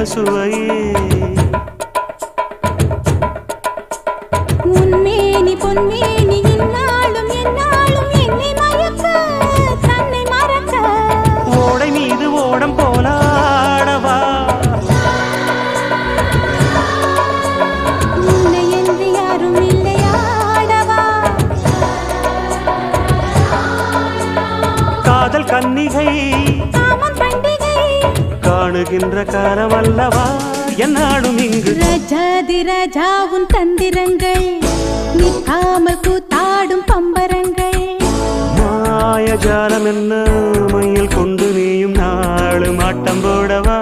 சுவையே உன்மேனி பொன்மேனி இந்நாளும் எந்நாளும் என்னை மயக்க தன்னை மறக்க ஓடை மீது ஓடம் போலாடவா உன்னை என்று யாரும் இல்லையாடவா காதல் கன்னிகை காமன் பண்டிகை காணுகின்ற காலமல்லவா என்னாலும் இங்கு ரஜாதி ராஜா உன் தந்திரங்கள் நிற்காமல் கூத்தாடும் பம்பரங்கள் மாயஜாலம் என்ன மையில் கொண்டு நீயும் நாளும் ஆட்டம் போடவா